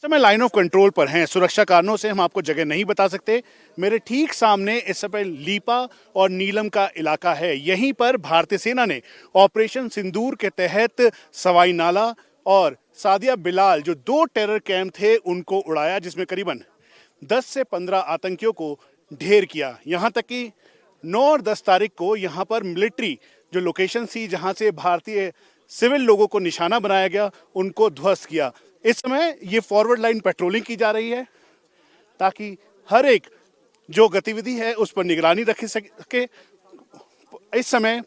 समय line of control पर हैं। सुरक्षा कारणों से हम आपको जगह नहीं बता सकते। मेरे ठीक सामने इस समय लीपा और नीलम का इलाका है। यहीं पर भारतीय सेना ने ऑपरेशन सिंदूर के तहत सवाई नाला और सादिया बिलाल जो 2 टेरर कैंप थे उनको उड़ाया, जिसमें करीबन 10 से 15 आतंकियों को ढेर किया। यहाँ तक कि 9 और 10 तारीख को यहाँ पर मिलिट्री जो लोकेशन थी जहाँ से भारतीय सिविल लोगों को निशाना बनाया गया, उनको ध्वस्त किया। इस समय ये फॉरवर्ड लाइन पेट्रोलिंग की जा रही है ताकि हर एक जो गतिविधि है उस पर निगरानी रखी सके। इस समय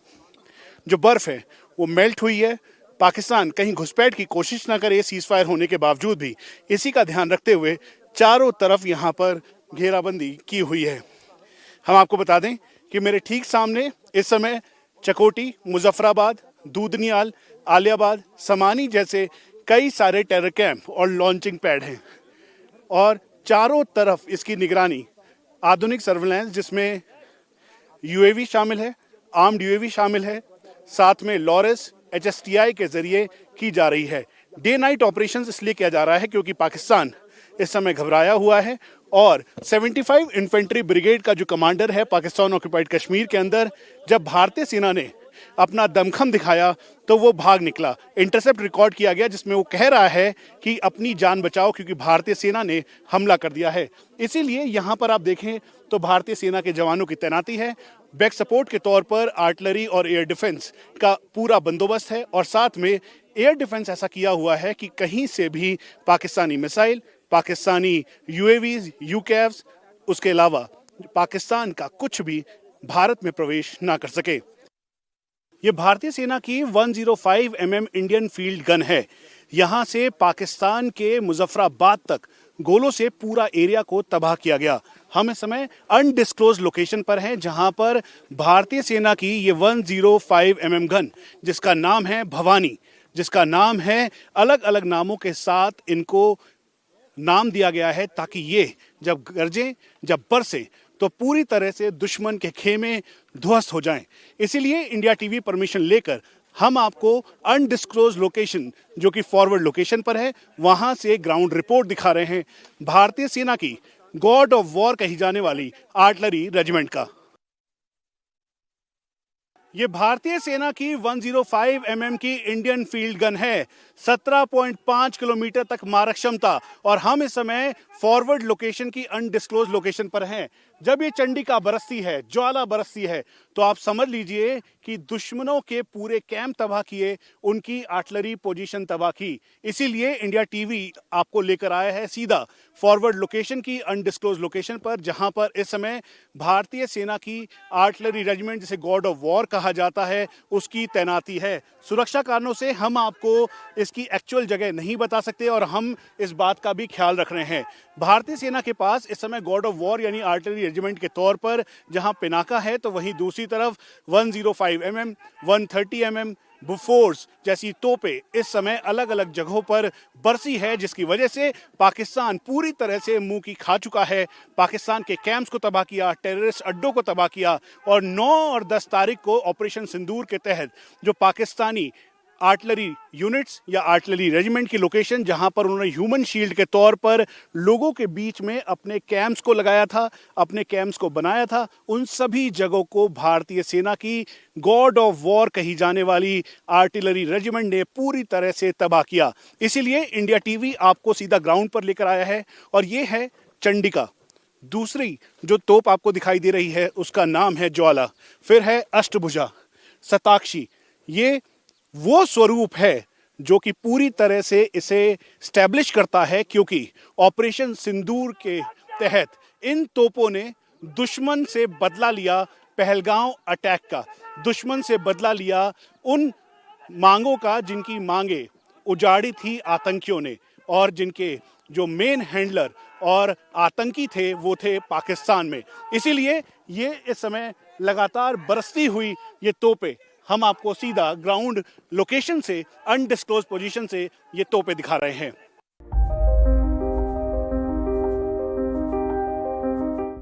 जो बर्फ है वो मेल्ट हुई है। पाकिस्तान कहीं घुसपैठ की कोशिश ना करे सीज फायर होने के बावजूद भी, इसी का ध्यान रखते हुए चारों तरफ यहाँ पर घेराबंदी की हुई है। हम आपको बता दें कि मेरे ठीक सामने इस समय चकोटी, मुजफ्फराबाद, दूधनियाल, आलियाबाद, समानी जैसे कई सारे टेरर कैंप और लॉन्चिंग पैड हैं और चारों तरफ इसकी निगरानी आधुनिक सर्विलांस जिसमें यूएवी शामिल है, आर्म्ड यूएवी शामिल है, साथ में लॉरेस HSTI के जरिए की जा रही है। डे नाइट ऑपरेशंस इसलिए किया जा रहा है क्योंकि पाकिस्तान इस समय घबराया हुआ है और 75 इन्फेंट्री ब्रिगेड का जो कमांडर है पाकिस्तान ऑक्युपाइड कश्मीर के अंदर, जब भारतीय सेना ने अपना दमखम दिखाया तो वो भाग निकला। इंटरसेप्ट रिकॉर्ड किया गया जिसमें वो कह रहा है कि अपनी जान बचाओ क्योंकि भारतीय सेना ने हमला कर दिया है। इसीलिए यहाँ पर आप देखें तो भारतीय सेना के जवानों की तैनाती है। बैक सपोर्ट के तौर पर आर्टिलरी और एयर डिफेंस का पूरा बंदोबस्त है और साथ में एयर डिफेंस ऐसा किया हुआ है कि कहीं से भी Pakistani missile, Pakistani UAVs, UCAVs, उसके अलावा पाकिस्तान का कुछ भी भारत में प्रवेश ना कर सके। ये भारतीय सेना की 105 mm इंडियन फील्ड गन है। यहाँ से पाकिस्तान के मुजफ्फराबाद तक गोलों से पूरा एरिया को तबाह किया गया। हम इस समय अनडिस्क्लोज लोकेशन पर हैं जहाँ पर भारतीय सेना की ये 105 mm गन, जिसका नाम है भवानी, जिसका नाम है अलग अलग नामों के साथ इनको नाम दिया गया है ताकि ये जब गरजें, जब बरसें तो पूरी तरह से दुश्मन के खेमे ध्वस्त हो जाएं। इसीलिए इंडिया टीवी परमिशन लेकर हम आपको अनडिस्क्लोज लोकेशन जो कि फॉरवर्ड लोकेशन पर है वहां से ग्राउंड रिपोर्ट दिखा रहे हैं भारतीय सेना की गॉड ऑफ वॉर कही जाने वाली आर्टिलरी रेजिमेंट का। ये भारतीय सेना की 105 mm की इंडियन फील्ड गन है। 17.5 किलोमीटर तक मारक क्षमता और हम इस समय फॉरवर्ड लोकेशन की अनडिस्क्लोज लोकेशन पर हैं। जब ये चंडिका बरसती है, ज्वाला बरसती है, तो आप समझ लीजिए कि दुश्मनों के पूरे कैंप तबाह किए, उनकी आर्टिलरी पोजीशन तबाह की। इसीलिए इंडिया टीवी आपको लेकर आया है सीधा फॉरवर्ड लोकेशन की अनडिस्क्लोज लोकेशन पर, जहां पर इस समय भारतीय सेना की आर्टिलरी रेजिमेंट जिसे गॉड ऑफ वॉर कहा जाता है उसकी तैनाती है। सुरक्षा कारणों से हम आपको इसकी एक्चुअल जगह नहीं बता सकते और हम इस बात का भी ख्याल रख रहे हैं। भारतीय सेना के पास इस समय गॉड ऑफ वॉर यानी आर्टिलरी रेजिमेंट के तौर पर जहां पिनाका है तो वहीं दूसरी तरफ 105 mm, 130 mm बुफोर्स जैसी तोपें इस समय अलग अलग जगहों पर बरसी है, जिसकी वजह से पाकिस्तान पूरी तरह से मुंह की खा चुका है। पाकिस्तान के कैंप्स को तबाह किया, टेररिस्ट अड्डों को तबाह किया और 9 और 10 तारीख को ऑपरेशन सिंदूर के तहत जो पाकिस्तानी आर्टिलरी यूनिट्स या आर्टिलरी रेजिमेंट की लोकेशन जहां पर उन्होंने ह्यूमन शील्ड के तौर पर लोगों के बीच में अपने कैंप्स को लगाया था, अपने कैंप्स को बनाया था, उन सभी जगहों को भारतीय सेना की गॉड ऑफ वॉर कही जाने वाली आर्टिलरी रेजिमेंट ने पूरी तरह से तबाह किया। इसीलिए इंडिया टीवी आपको सीधा ग्राउंड पर लेकर आया है और ये है चंडिका। दूसरी जो तोप आपको दिखाई दे रही है उसका नाम है ज्वाला, फिर है अष्टभुजा, शताक्षी। ये वो स्वरूप है जो कि पूरी तरह से इसे स्टैब्लिश करता है क्योंकि ऑपरेशन सिंदूर के तहत इन तोपों ने दुश्मन से बदला लिया पहलगांव अटैक का, दुश्मन से बदला लिया उन मांगों का जिनकी मांगे उजाड़ी थी आतंकियों ने और जिनके जो मेन हैंडलर और आतंकी थे वो थे पाकिस्तान में। इसीलिए ये इस समय लगातार बरसती हुई ये तोपें हम आपको सीधा ग्राउंड लोकेशन से अनडिस्क्लोज पोजीशन से ये तोपें दिखा रहे हैं।